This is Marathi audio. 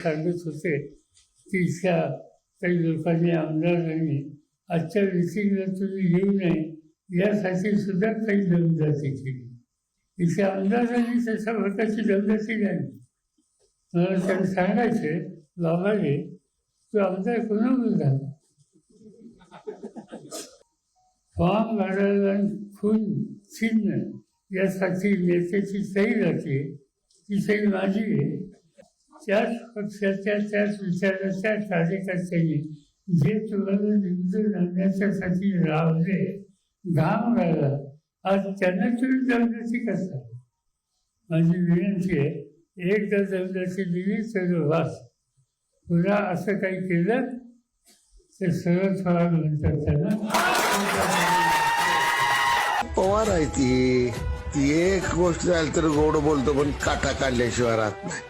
सांगत होते की काही लोकांनी आमदारांनी आजच्या मिटिंगला तुम्ही येऊ नये यासाठी सुद्धा काही दमदाटी केली. इथे आमदारांनी तशा प्रकारची दमदाटी नाही. मला त्यांना सांगायचे बाबा रे तू आमदार कोणावर झाला. फॉर्म भरायला खून चिन्ह यासाठी नेत्याची सही राहते, ती सही माझी आहे. त्याच पक्षाच्या त्याच विचाराच्या कार्यकर्त्यांनी जे तुम्हाला निवडून आणण्याच्यासाठी रावले घाम गाळला, आज त्यांना तुम्ही दमदाटी करता. माझी विनंती आहे, एकदा दमदाटी दिली तर वास. पुन्हा असं काही केलं तर सरळ थोडा म्हणतात त्यांना. पवार आहे ती एक गोष्ट झाली तर गोड बोलतो पण काटा काढल्याशिवाय राहत नाही.